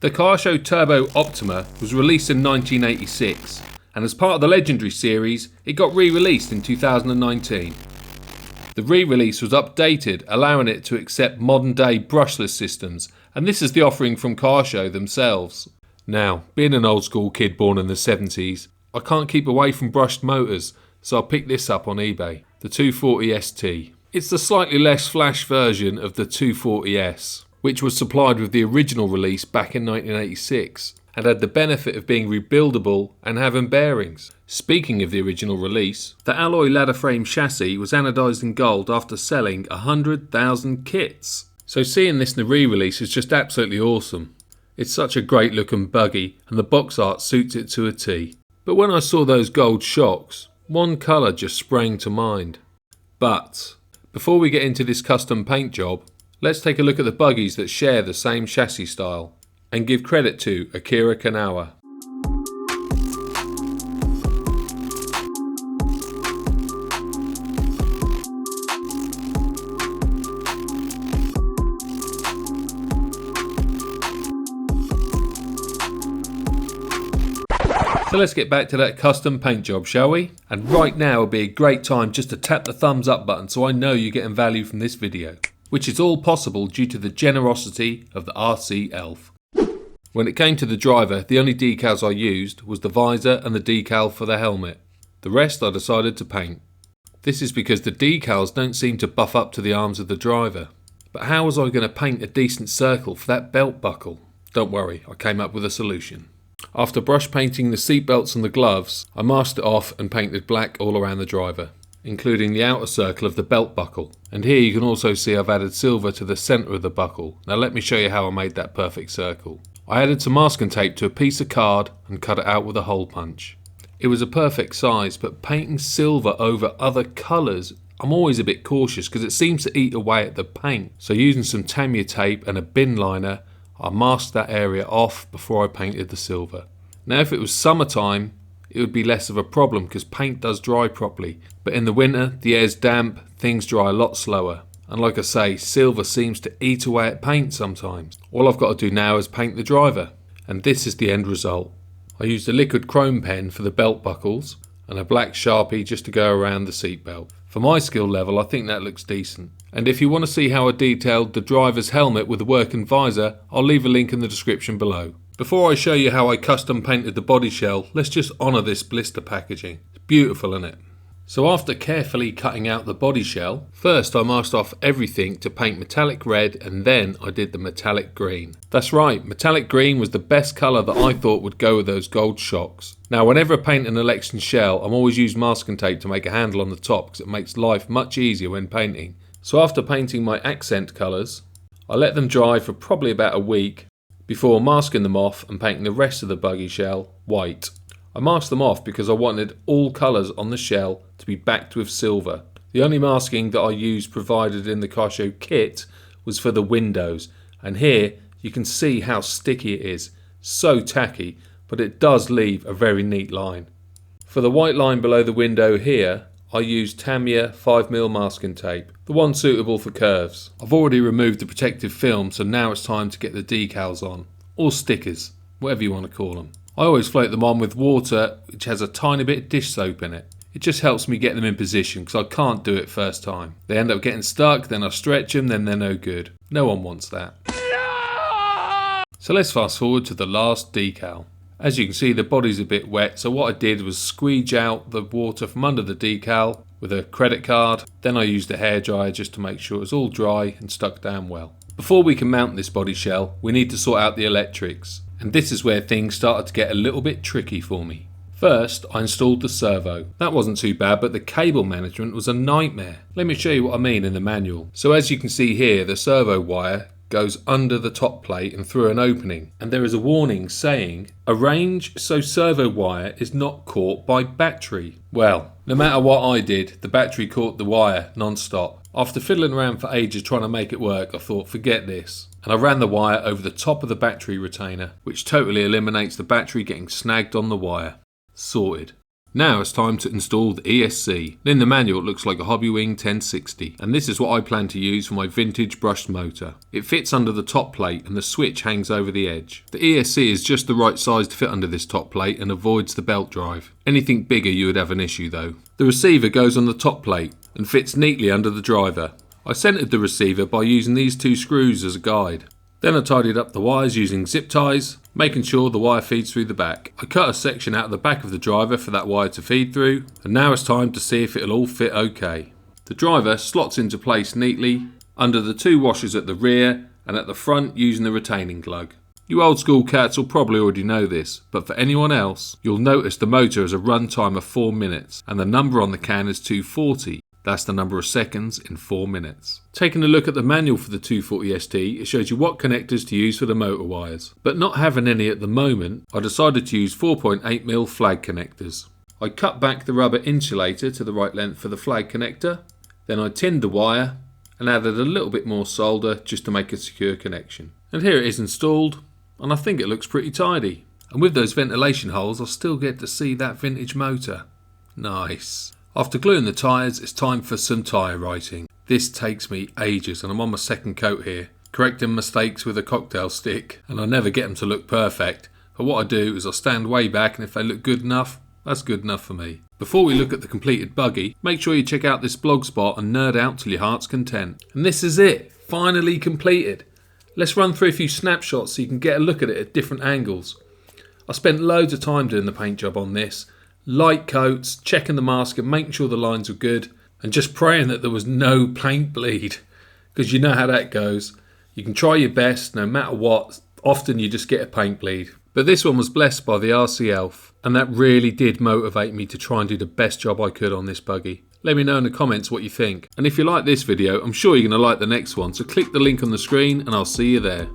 The Kyosho Turbo Optima was released in 1986, and as part of the Legendary series, it got re-released in 2019. The re-release was updated, allowing it to accept modern-day brushless systems, and this is the offering from Kyosho themselves. Now, being an old-school kid born in the 70s, I can't keep away from brushed motors, so I picked this up on eBay, the 240ST. It's the slightly less flash version of the 240S, which was supplied with the original release back in 1986 and had the benefit of being rebuildable and having bearings. Speaking of the original release, the alloy ladder frame chassis was anodised in gold after selling 100,000 kits. So seeing this in the re-release is just absolutely awesome. It's such a great looking buggy and the box art suits it to a T. But when I saw those gold shocks, one colour just sprang to mind. But before we get into this custom paint job, let's take a look at the buggies that share the same chassis style and give credit to Akira Kanawa. So let's get back to that custom paint job, shall we? And right now would be a great time just to tap the thumbs up button so I know you're getting value from this video, which is all possible due to the generosity of the RC Elf. When it came to the driver, the only decals I used was the visor and the decal for the helmet. The rest I decided to paint. This is because the decals don't seem to buff up to the arms of the driver. But how was I going to paint a decent circle for that belt buckle? Don't worry, I came up with a solution. After brush painting the seat belts and the gloves, I masked it off and painted black all around the driver, including the outer circle of the belt buckle. And here you can also see I've added silver to the centre of the buckle. Now let me show you how I made that perfect circle. I added some masking tape to a piece of card and cut it out with a hole punch. It was a perfect size, but painting silver over other colours, I'm always a bit cautious because it seems to eat away at the paint. So using some Tamiya tape and a bin liner, I masked that area off before I painted the silver. Now if it was summertime, it would be less of a problem because paint does dry properly, but in the winter the air's damp, things dry a lot slower, and like I say, silver seems to eat away at paint sometimes. All I've got to do now is paint the driver, and this is the end result. I used a liquid chrome pen for the belt buckles and a black Sharpie just to go around the seat belt. For my skill level, I think that looks decent. And if you want to see how I detailed the driver's helmet with a working visor, I'll leave a link in the description below. Before I show you how I custom painted the body shell, let's just honour this blister packaging. It's beautiful, isn't it? So after carefully cutting out the body shell, first I masked off everything to paint metallic red and then I did the metallic green. That's right, metallic green was the best colour that I thought would go with those gold shocks. Now whenever I paint an election shell, I'm always using masking tape to make a handle on the top because it makes life much easier when painting. So after painting my accent colours, I let them dry for probably about a week before masking them off and painting the rest of the buggy shell white. I masked them off because I wanted all colours on the shell to be backed with silver. The only masking that I used provided in the Kyosho kit was for the windows, and here you can see how sticky it is. So tacky, but it does leave a very neat line. For the white line below the window here, I used Tamiya 5mm masking tape, the one suitable for curves. I've already removed the protective film, so now it's time to get the decals on, or stickers, whatever you want to call them. I always float them on with water which has a tiny bit of dish soap in it. It just helps me get them in position because I can't do it first time. They end up getting stuck, then I stretch them, then they're no good. No one wants that. No! So let's fast forward to the last decal. As you can see, the body's a bit wet, so what I did was squeege out the water from under the decal with a credit card. Then I used a hairdryer just to make sure it's all dry and stuck down well. Before we can mount this body shell, we need to sort out the electrics. And this is where things started to get a little bit tricky for me. First, I installed the servo. That wasn't too bad, but the cable management was a nightmare. Let me show you what I mean in the manual. So as you can see here, the servo wire goes under the top plate and through an opening. And there is a warning saying, arrange so servo wire is not caught by battery. Well, no matter what I did, the battery caught the wire non-stop. After fiddling around for ages trying to make it work, I thought, forget this. And I ran the wire over the top of the battery retainer, which totally eliminates the battery getting snagged on the wire. Sorted. Now it's time to install the ESC. In the manual it looks like a Hobbywing 1060, and this is what I plan to use for my vintage brushed motor. It fits under the top plate and the switch hangs over the edge. The ESC is just the right size to fit under this top plate and avoids the belt drive. Anything bigger you would have an issue though. The receiver goes on the top plate and fits neatly under the driver. I centered the receiver by using these two screws as a guide. Then I tidied up the wires using zip ties, making sure the wire feeds through the back. I cut a section out of the back of the driver for that wire to feed through, and now it's time to see if it'll all fit okay. The driver slots into place neatly under the two washers at the rear and at the front using the retaining plug. You old school cats will probably already know this, but for anyone else, you'll notice the motor has a run time of 4 minutes and the number on the can is 240. That's the number of seconds in 4 minutes. Taking a look at the manual for the 240ST, it shows you what connectors to use for the motor wires. But not having any at the moment, I decided to use 4.8mm flag connectors. I cut back the rubber insulator to the right length for the flag connector, then I tinned the wire and added a little bit more solder just to make a secure connection. And here it is installed, and I think it looks pretty tidy. And with those ventilation holes, I'll still get to see that vintage motor. Nice. After gluing the tyres, it's time for some tyre writing. This takes me ages and I'm on my second coat here, correcting mistakes with a cocktail stick, and I never get them to look perfect. But what I do is I stand way back, and if they look good enough, that's good enough for me. Before we look at the completed buggy, make sure you check out this blog spot and nerd out till your heart's content. And this is it, finally completed. Let's run through a few snapshots so you can get a look at it at different angles. I spent loads of time doing the paint job on this. Light coats, checking the mask and making sure the lines were good, and just praying that there was no paint bleed, because you know how that goes. You can try your best no matter what, often you just get a paint bleed. But this one was blessed by the RC Elf, and that really did motivate me to try and do the best job I could on this buggy. Let me know in the comments what you think, and if you like this video I'm sure you're going to like the next one, so click the link on the screen and I'll see you there.